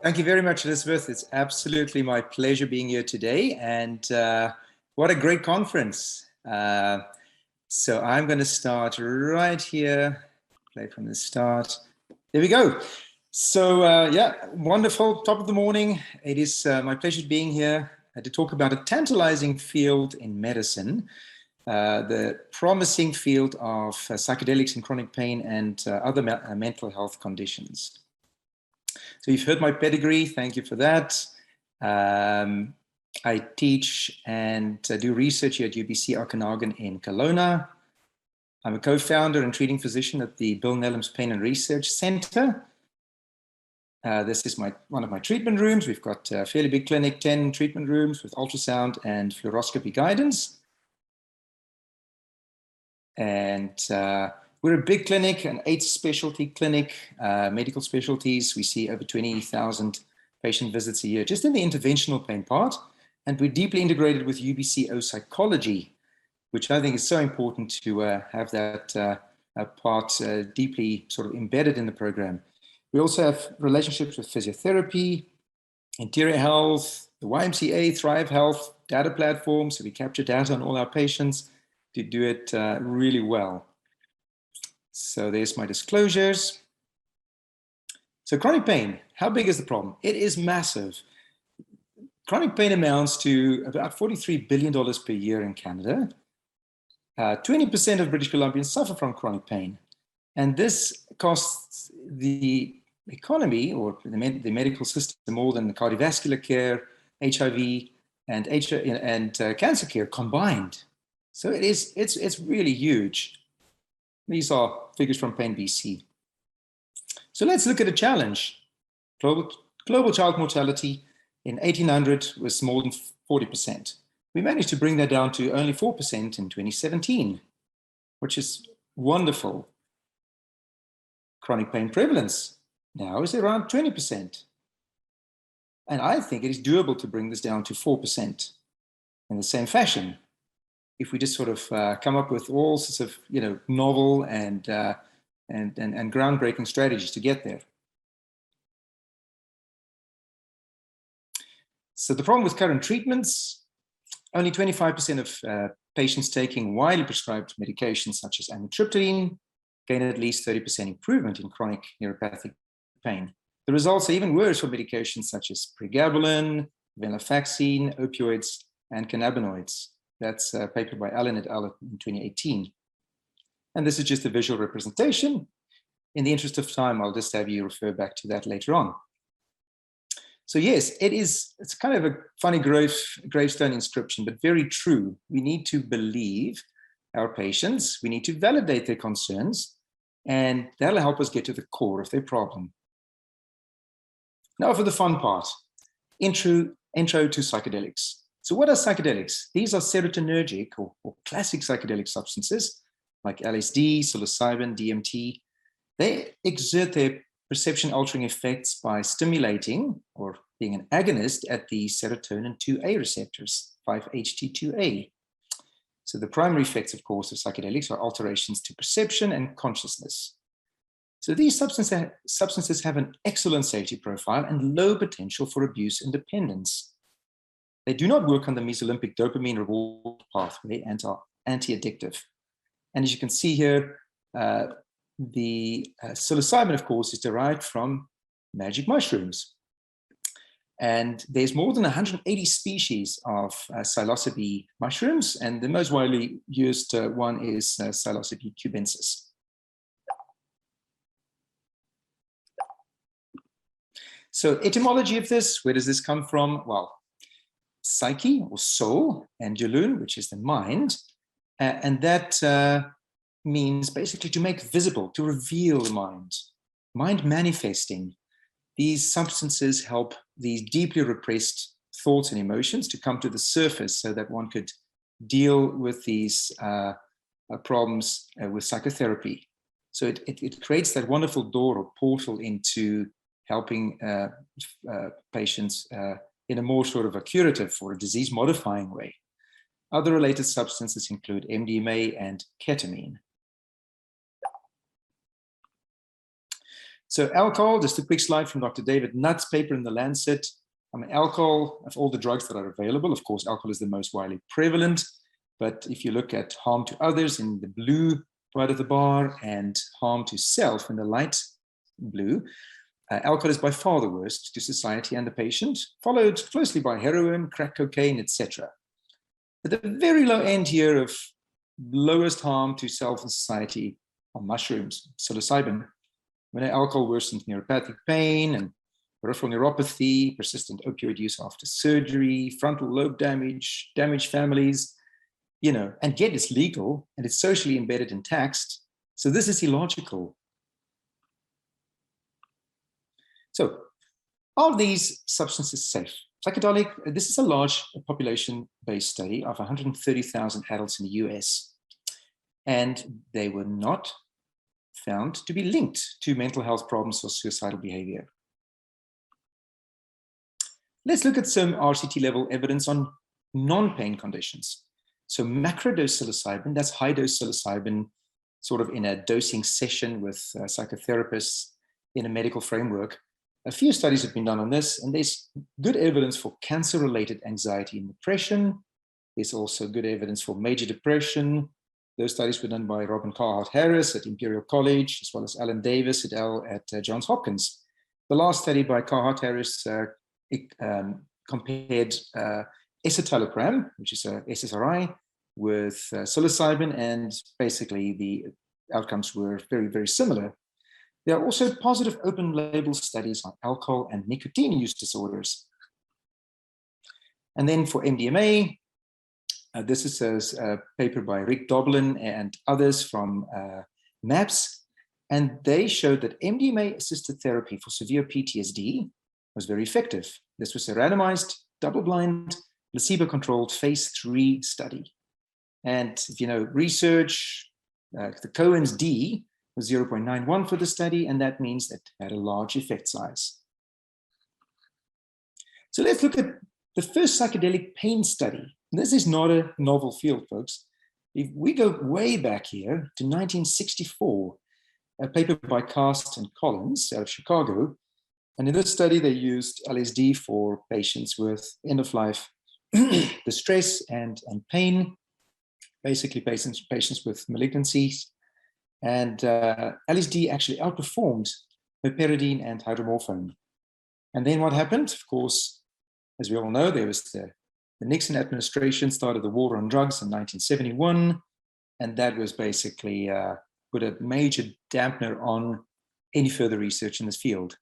Thank you very much, Elizabeth. It's absolutely my pleasure being here today, and what a great conference. So I'm going to start right here, play from the start. There we go. So yeah, wonderful, top of the morning. It is my pleasure being here to talk about a tantalizing field in medicine, the promising field of psychedelics in chronic pain and other mental health conditions. So you've heard my pedigree, thank you for that. I teach and do research here at UBC Okanagan in Kelowna. I'm a co-founder and treating physician at the Bill Nellum's Pain and Research Center. This is one of my treatment rooms. We've got a fairly big clinic, 10 treatment rooms with ultrasound and fluoroscopy guidance. And we're a big clinic, an 8-specialty clinic, medical specialties. We see over 20,000 patient visits a year, just in the interventional pain part. And we're deeply integrated with UBCO psychology, which I think is so important to have that part deeply sort of embedded in the program. We also have relationships with physiotherapy, interior health, the YMCA, Thrive Health, data platform. So we capture data on all our patients to do it really well. So there's my disclosures. So chronic pain, how big is the problem? It is massive. Chronic pain amounts to about $43 billion per year in Canada. 20% of British Columbians suffer from chronic pain. And this costs the economy or the medical system more than the cardiovascular care, HIV, and cancer care combined. So it's really huge. These are figures from Pain BC. So let's look at a challenge. Global child mortality in 1800 was more than 40%. We managed to bring that down to only 4% in 2017, which is wonderful. Chronic pain prevalence now is around 20%. And I think it is doable to bring this down to 4% in the same fashion, if we just sort of come up with all sorts of novel and groundbreaking strategies to get there. So the problem with current treatments, only 25% of patients taking widely prescribed medications such as amitriptyline gain at least 30% improvement in chronic neuropathic pain. The results are even worse for medications such as pregabalin, venlafaxine, opioids, and cannabinoids. That's a paper by Allen et al. In 2018. And this is just a visual representation. In the interest of time, I'll just have you refer back to that later on. So yes, it's kind of a funny gravestone inscription, but very true. We need to believe our patients, we need to validate their concerns, and that'll help us get to the core of their problem. Now for the fun part, intro to psychedelics. So what are psychedelics? These are serotonergic or classic psychedelic substances like LSD, psilocybin, DMT. They exert their perception-altering effects by stimulating or being an agonist at the serotonin 2A receptors, 5-HT2A. So the primary effects, of course, of psychedelics are alterations to perception and consciousness. So these substances have an excellent safety profile and low potential for abuse and dependence. They do not work on the mesolimbic dopamine reward pathway and are anti-addictive. And as you can see here, the psilocybin, of course, is derived from magic mushrooms. And there's more than 180 species of psilocybe mushrooms, and the most widely used one is psilocybe cubensis. So etymology of this, where does this come from? Well, psyche or soul, and Jaloon, which is the mind, and that means basically to make visible, to reveal the mind manifesting. These substances help these deeply repressed thoughts and emotions to come to the surface so that one could deal with these problems with psychotherapy. So it creates that wonderful door or portal into helping patients in a more sort of a curative or a disease-modifying way. Other related substances include MDMA and ketamine. So alcohol, just a quick slide from Dr. David Nutt's paper in the Lancet. I mean, alcohol, of all the drugs that are available, of course, alcohol is the most widely prevalent. But if you look at harm to others in the blue part of the bar and harm to self in the light blue, alcohol is by far the worst to society and the patient, followed closely by heroin, crack cocaine, etc. At the very low end here of lowest harm to self and society are mushrooms, psilocybin. When alcohol worsens neuropathic pain and peripheral neuropathy, persistent opioid use after surgery, frontal lobe damage, damaged families, and yet it's legal and it's socially embedded and taxed. So this is illogical. So are these substances safe? Psychedelic, this is a large population-based study of 130,000 adults in the US, and they were not found to be linked to mental health problems or suicidal behavior. Let's look at some RCT level evidence on non-pain conditions. So macrodose psilocybin, that's high-dose psilocybin, sort of in a dosing session with psychotherapists in a medical framework. A few studies have been done on this, and there's good evidence for cancer-related anxiety and depression. There's also good evidence for major depression. Those studies were done by Robin Carhart-Harris at Imperial College, as well as Alan Davis et al. At Johns Hopkins. The last study by Carhart-Harris compared escitalopram, which is a SSRI, with psilocybin, and basically the outcomes were very, very similar. There are also positive open label studies on alcohol and nicotine use disorders. And then for MDMA, this is a paper by Rick Doblin and others from MAPS, and they showed that MDMA-assisted therapy for severe PTSD was very effective. This was a randomized, double-blind, placebo-controlled phase 3 study. And if you know research, the Cohen's D was 0.91 for the study, and that means that it had a large effect size. So let's look at the first psychedelic pain study. This is not a novel field, folks. If we go way back here to 1964, a paper by Cast and Collins out of Chicago, and in this study they used LSD for patients with end-of-life distress and pain, basically patients with malignancies. And LSD actually outperformed meperidine and hydromorphone. And then what happened? Of course, as we all know, there was the Nixon administration started the war on drugs in 1971, and that was basically put a major dampener on any further research in this field.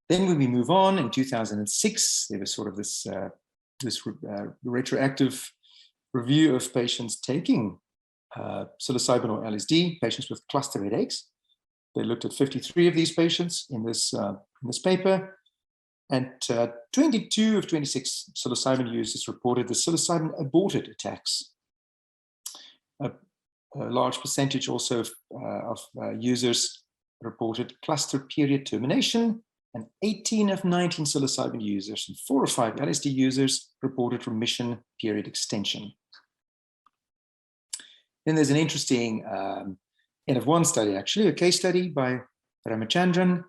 Then when we move on, in 2006, there was sort of this retroactive review of patients taking psilocybin or LSD, patients with cluster headaches. They looked at 53 of these patients in this paper, and 22 of 26 psilocybin users reported the psilocybin aborted attacks. A large percentage also of users reported cluster period termination, and 18 of 19 psilocybin users and 4 of 5 LSD users reported remission period extension. Then there's an interesting N of 1 study, actually, a case study by Ramachandran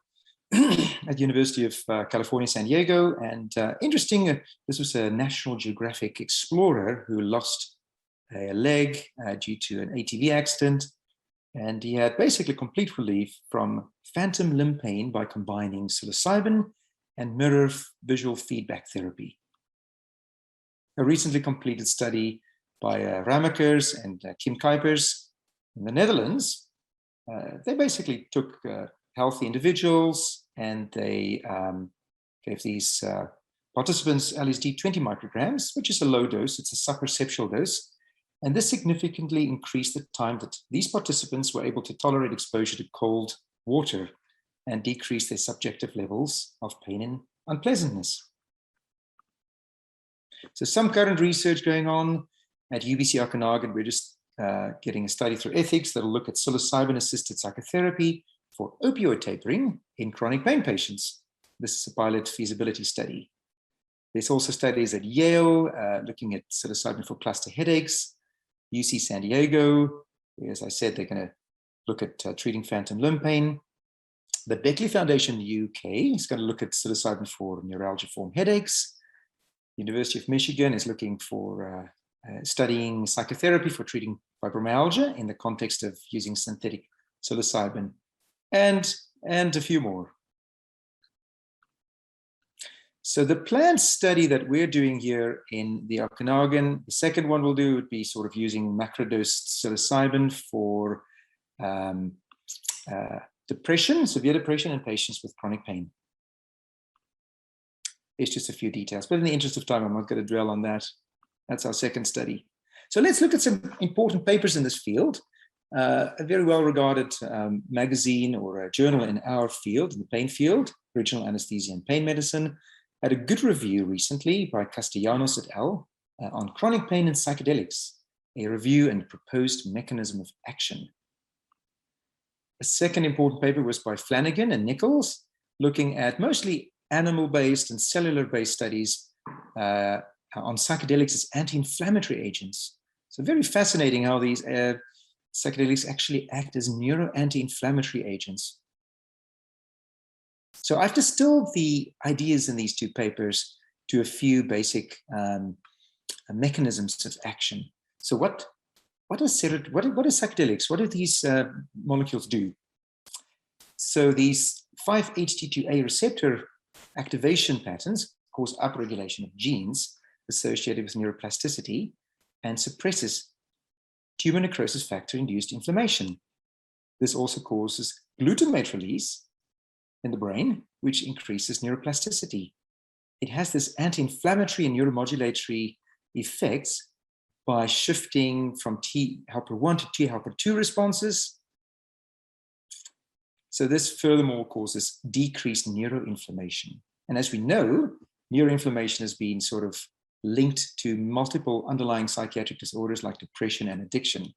at the University of California, San Diego. And interesting, this was a National Geographic explorer who lost a leg due to an ATV accident. And he had basically complete relief from phantom limb pain by combining psilocybin and mirror visual feedback therapy. A recently completed study by Ramakers and Kim Kuipers in the Netherlands, they basically took healthy individuals and they gave these participants LSD 20 micrograms, which is a low dose, it's a subperceptual dose. And this significantly increased the time that these participants were able to tolerate exposure to cold water and decrease their subjective levels of pain and unpleasantness. So some current research going on at UBC Okanagan. We're just getting a study through ethics that'll look at psilocybin-assisted psychotherapy for opioid tapering in chronic pain patients. This is a pilot feasibility study. There's also studies at Yale looking at psilocybin for cluster headaches, UC San Diego. As I said, they're going to look at treating phantom limb pain. The Beckley Foundation in the UK is going to look at psilocybin for neuralgia form headaches. University of Michigan is looking for studying psychotherapy for treating fibromyalgia in the context of using synthetic psilocybin, and a few more. So the planned study that we're doing here in the Okanagan, the second one we'll do would be sort of using macrodosed psilocybin for depression, severe depression in patients with chronic pain. It's just a few details, but in the interest of time, I'm not going to dwell on that. That's our second study. So let's look at some important papers in this field. A very well-regarded magazine or a journal in our field, in the pain field, Original Anesthesia and Pain Medicine, had a good review recently by Castellanos et al. On chronic pain and psychedelics, a review and proposed mechanism of action. A second important paper was by Flanagan and Nichols, looking at mostly animal-based and cellular-based studies on psychedelics as anti-inflammatory agents. So very fascinating how these psychedelics actually act as neuro-anti-inflammatory agents. So I've distilled the ideas in these two papers to a few basic mechanisms of action. So what are psychedelics? What do these molecules do? So these 5-HT2A receptor activation patterns cause upregulation of genes associated with neuroplasticity and suppresses tumor necrosis factor-induced inflammation. This also causes glutamate release in the brain, which increases neuroplasticity. It has this anti-inflammatory and neuromodulatory effects by shifting from T helper 1 to T helper 2 responses. So this furthermore causes decreased neuroinflammation. And as we know, neuroinflammation has been sort of linked to multiple underlying psychiatric disorders like depression and addiction.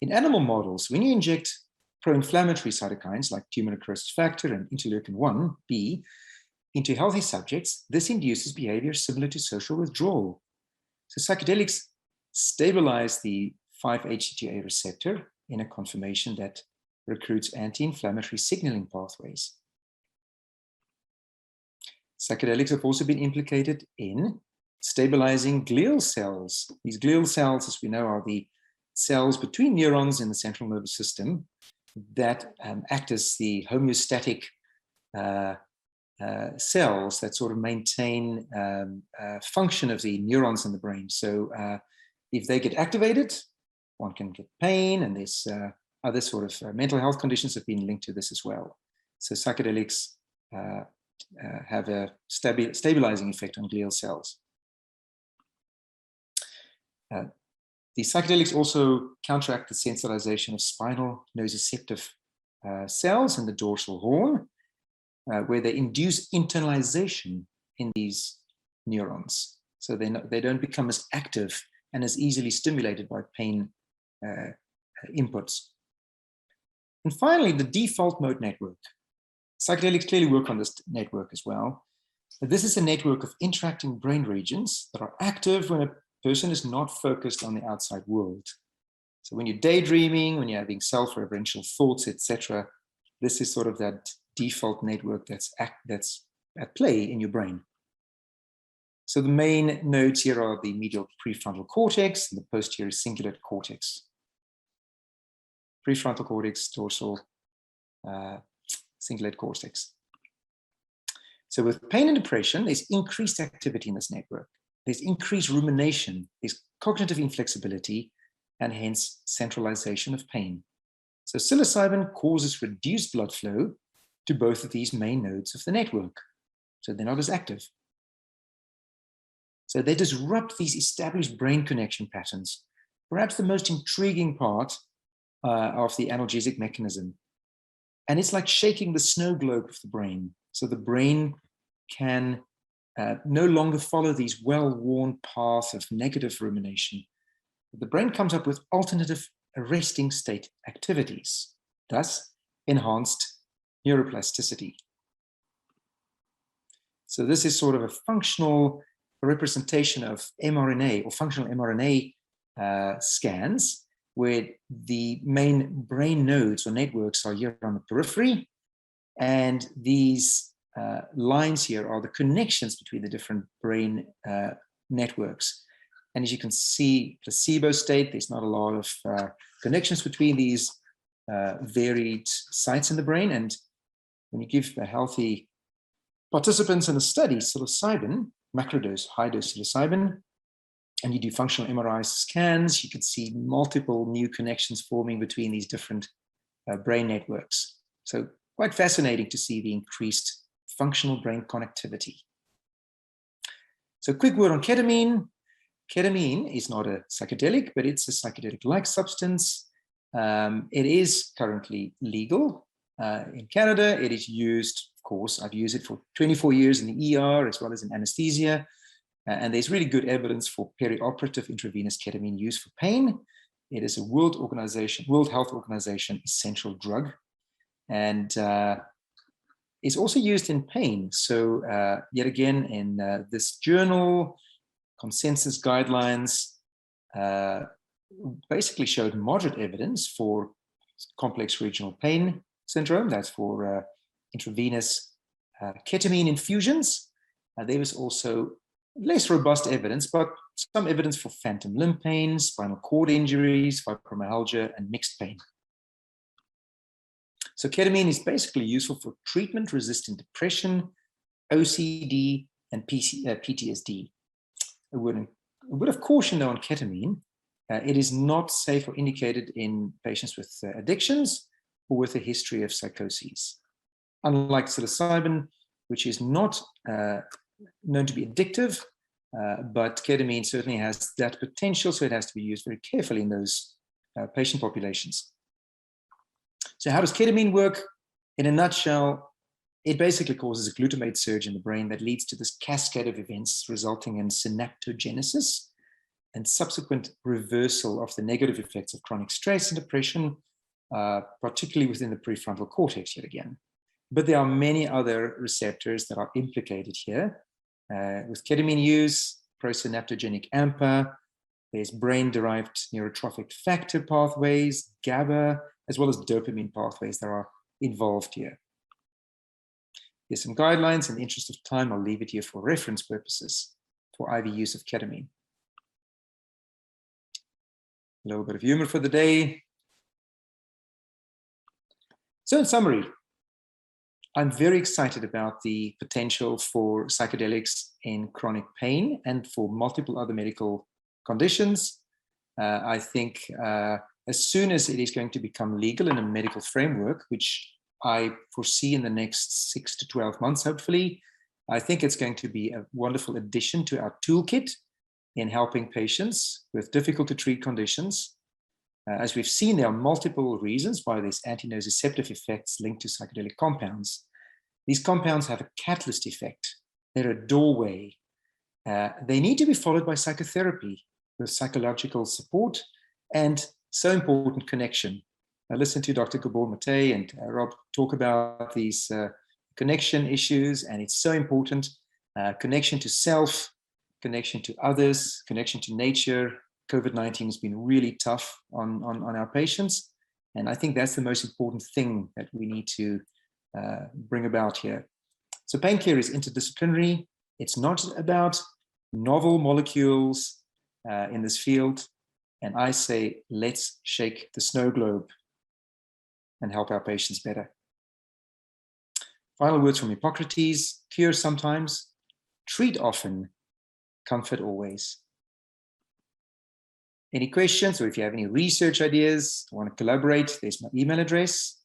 In animal models, when you inject pro-inflammatory cytokines like tumor necrosis factor and interleukin-1b into healthy subjects, this induces behavior similar to social withdrawal. So psychedelics stabilize the 5-HT2A receptor in a conformation that recruits anti-inflammatory signaling pathways. Psychedelics have also been implicated in stabilizing glial cells. These glial cells, as we know, are the cells between neurons in the central nervous system that act as the homeostatic cells that sort of maintain function of the neurons in the brain. So if they get activated, one can get pain, and there's other sort of mental health conditions have been linked to this as well. So psychedelics have a stabilizing effect on glial cells. The psychedelics also counteract the sensitization of spinal nociceptive cells in the dorsal horn, where they induce internalization in these neurons. So they don't become as active and as easily stimulated by pain inputs. And finally, the default mode network. Psychedelics clearly work on this network as well. This is a network of interacting brain regions that are active when a person is not focused on the outside world. So when you're daydreaming, when you're having self-referential thoughts, etc., this is sort of that default network that's at play in your brain. So the main nodes here are the medial prefrontal cortex and the posterior cingulate cortex. Prefrontal cortex, dorsal cingulate cortex. So with pain and depression, there's increased activity in this network. There's increased rumination, there's cognitive inflexibility, and hence centralization of pain. So psilocybin causes reduced blood flow to both of these main nodes of the network. So they're not as active. So they disrupt these established brain connection patterns. Perhaps the most intriguing part of the analgesic mechanism. And it's like shaking the snow globe of the brain. So the brain can no longer follow these well-worn paths of negative rumination. The brain comes up with alternative arresting state activities, thus enhanced neuroplasticity. So this is sort of a functional representation of mRNA or functional mRNA scans where the main brain nodes or networks are here on the periphery. And these lines here are the connections between the different brain networks. And as you can see, placebo state, there's not a lot of connections between these varied sites in the brain. And when you give the healthy participants in a study psilocybin, macrodose, high-dose psilocybin, and you do functional MRI scans, you can see multiple new connections forming between these different brain networks. So quite fascinating to see the increased functional brain connectivity. So quick word on ketamine. Ketamine is not a psychedelic, but it's a psychedelic-like substance. It is currently legal in Canada. It is used, of course, I've used it for 24 years in the ER as well as in anesthesia. And there's really good evidence for perioperative intravenous ketamine use for pain. It is a World Health Organization essential drug, and is also used in pain. So yet again, in this journal, consensus guidelines basically showed moderate evidence for complex regional pain syndrome. That's for intravenous ketamine infusions. There was also less robust evidence, but some evidence for phantom limb pain, spinal cord injuries, fibromyalgia, and mixed pain. So ketamine is basically useful for treatment-resistant depression, OCD, and PTSD. A word of caution though on ketamine, it is not safe or indicated in patients with addictions or with a history of psychoses. Unlike psilocybin, which is not known to be addictive, but ketamine certainly has that potential, so it has to be used very carefully in those patient populations. So how does ketamine work? In a nutshell, it basically causes a glutamate surge in the brain that leads to this cascade of events resulting in synaptogenesis and subsequent reversal of the negative effects of chronic stress and depression, particularly within the prefrontal cortex yet again. But there are many other receptors that are implicated here. With ketamine use, prosynaptogenic AMPA, there's brain-derived neurotrophic factor pathways, GABA, as well as dopamine pathways that are involved here. Here's some guidelines. In the interest of time, I'll leave it here for reference purposes for IV use of ketamine. A little bit of humor for the day. So in summary, I'm very excited about the potential for psychedelics in chronic pain and for multiple other medical conditions. I think as soon as it is going to become legal in a medical framework, which I foresee in the next 6 to 12 months, hopefully, I think it's going to be a wonderful addition to our toolkit in helping patients with difficult to treat conditions. As we've seen, there are multiple reasons why there's anti-nociceptive effects linked to psychedelic compounds. These compounds have a catalyst effect. They're a doorway. They need to be followed by psychotherapy with psychological support and so important connection. I listened to Dr. 𝐒𝐂𝐑𝐈𝐁𝐄 and Rob talk about these connection issues, and it's so important. Connection to self, connection to others, connection to nature. COVID-19 has been really tough on our patients, and I think that's the most important thing that we need to bring about here. So pain care is interdisciplinary. It's not about novel molecules in this field. And I say, let's shake the snow globe and help our patients better. Final words from Hippocrates: cure sometimes, treat often, comfort always. Any questions, or if you have any research ideas, want to collaborate, there's my email address.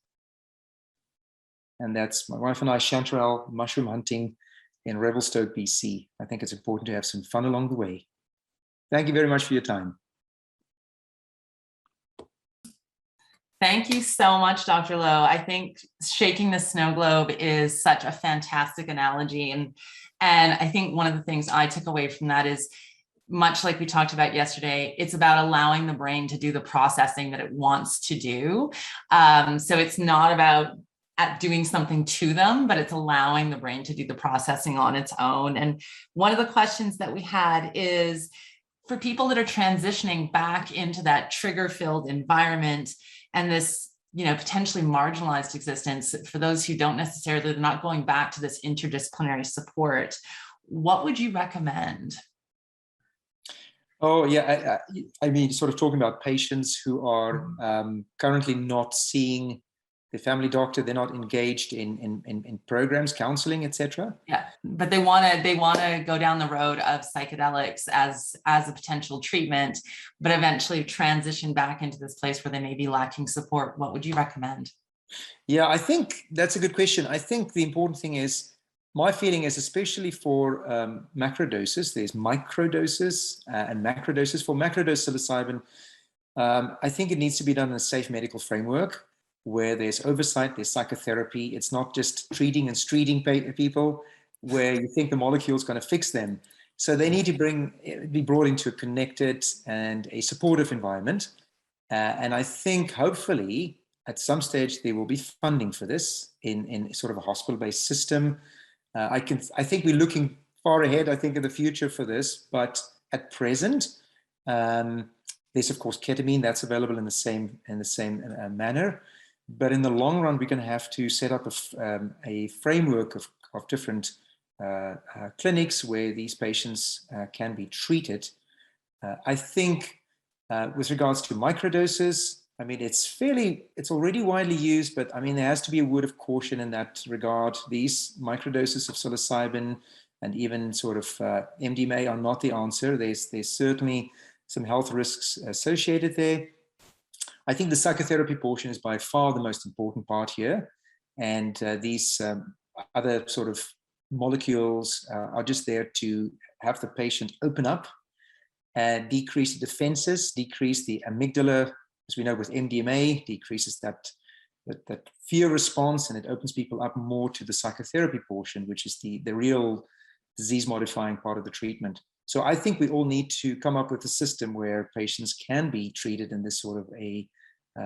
And that's my wife and I, Chanterelle, mushroom hunting in Revelstoke, BC. I think it's important to have some fun along the way. Thank you very much for your time. Thank you so much, Dr. Louw. I think shaking the snow globe is such a fantastic analogy. And I think one of the things I took away from that is, much like we talked about yesterday, it's about allowing the brain to do the processing that it wants to do. So it's not about doing something to them, but it's allowing the brain to do the processing on its own. And one of the questions that we had is, for people that are transitioning back into that trigger-filled environment and this, potentially marginalized existence, for those who don't necessarily, they're not going back to this interdisciplinary support, what would you recommend? Oh, yeah. I mean, sort of talking about patients who are currently not seeing the family doctor, they're not engaged in programs, counseling, etc. Yeah, but they want to go down the road of psychedelics as a potential treatment, but eventually transition back into this place where they may be lacking support. What would you recommend? Yeah, I think that's a good question. I think the important thing is, my feeling is, especially for macrodoses, there's microdoses and macrodoses. For macrodose psilocybin, I think it needs to be done in a safe medical framework where there's oversight, there's psychotherapy. It's not just treating and streeting people where you think the molecule is going to fix them. So they need to be brought into a connected and a supportive environment. And I think hopefully at some stage there will be funding for this in sort of a hospital-based system. I think we're looking far ahead, I think, in the future for this, but at present, there's of course ketamine that's available in the same manner. But in the long run, we're going to have to set up a framework of different clinics where these patients can be treated. I think with regards to microdoses, I mean, it's already widely used, but I mean, there has to be a word of caution in that regard. These microdoses of psilocybin and even sort of MDMA are not the answer. There's certainly some health risks associated there. I think the psychotherapy portion is by far the most important part here. And these other sort of molecules are just there to have the patient open up and decrease the defenses, decrease the amygdala, as we know with MDMA, decreases that fear response, and it opens people up more to the psychotherapy portion, which is the real disease-modifying part of the treatment. So I think we all need to come up with a system where patients can be treated in this sort of a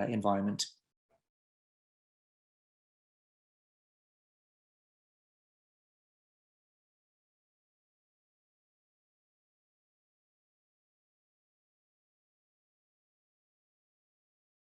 environment.